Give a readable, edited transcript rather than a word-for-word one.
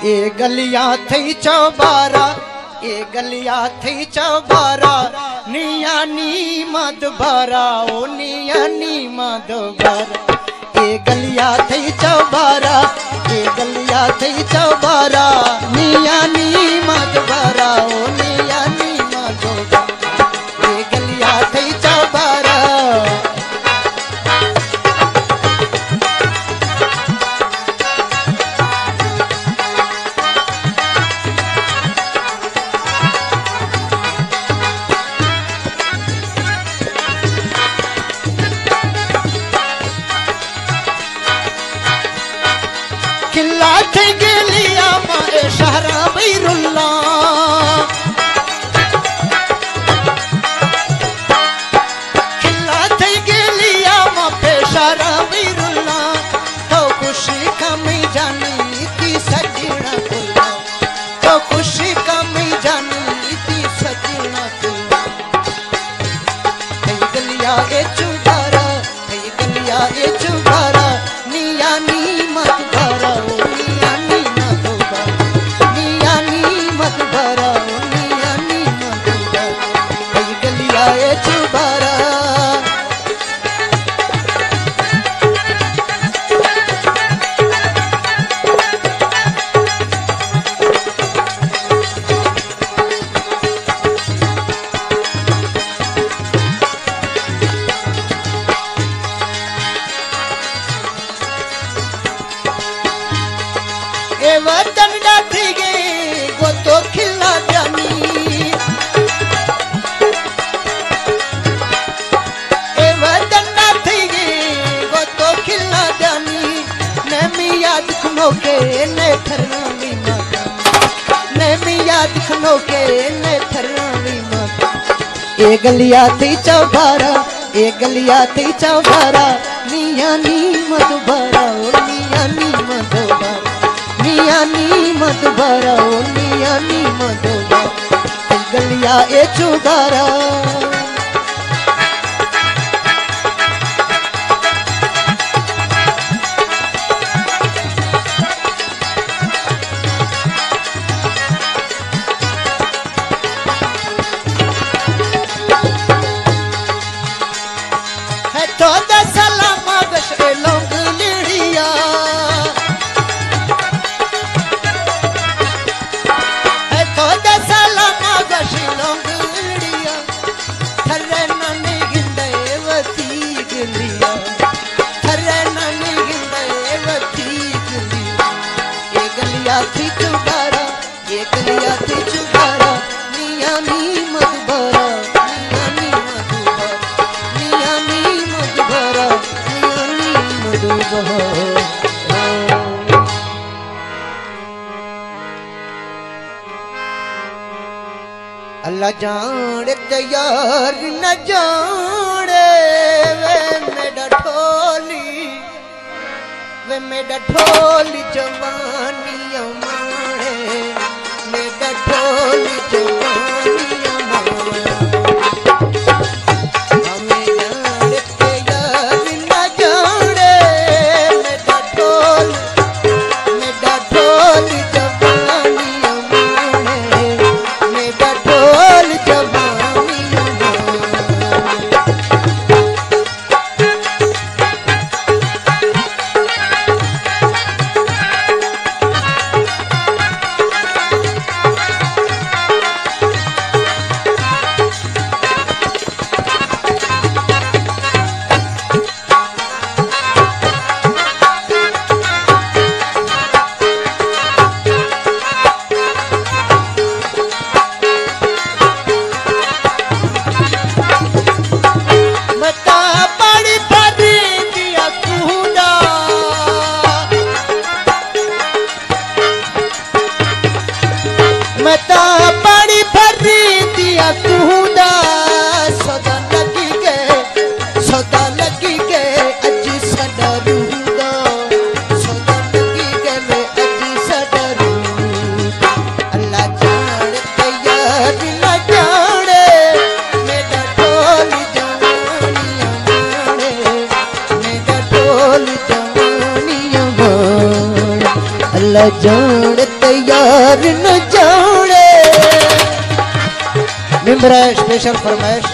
ए गलिया थई चौबारा, ए गलिया थई चौबारा, निया नी मद भरा, ओ निया नी मद भरा। ए गलिया थई चौबारा, ए गलिया थई चौबारा, निया नी मद भरा, ओ निया नी मद भरा। ए गलिया थई चौबारा। खिला थे गलिया मारे शहरा बैरुल्ला, खिला थे गलिया मारे शहरा बैरुल्ला, तो खुशी कमी जानी थी सजना कुल्ला, तो खुशी कमी जानी थी सजना कुल्ला। थई गलिया ए चुबारा, थई गलिया ए चुबारा, निया नी मत भरा, ओ निया नी मत भरा, निया नी मत भरा, ओ निया नी मत भरा। थई गलिया ए चुबारा। ए वतन डाठी गए वो तो खिला जानी, ए वतन डाठी गए वो तो खिला जानी, ने मी याद खनो के ने थरवी माता, ने मी याद खनो के ने थरवी माता। ए गलिया थी चौबारा, ए गलिया थी चौबारा, निया नी मत भरा, ओ निया नी मत भरा, निया नी मत भरा, ओ निया नी मत भरा। गलिया ए चुबारा। है तो सलामा गशे लोग लिड़िया, थी चुबारा, ये गलिया थी चुबारा, निया नी मत भरा, निया नी मत भरा, निया नी मत भरा, निया नी मत भरा। अल्लाह जाने ते यार न जाने, वे मेरा ढोली, वे मेरा ढोली जवानी मारे, मेरा ढोली जवानी मारे। हमें जाने ते यार न जाने, मेरा ढोली जवानी मारे, मेरा ढोल जवानी मारे। जान ते यार न जाने। मिम्बर स्पेशल फरमाइश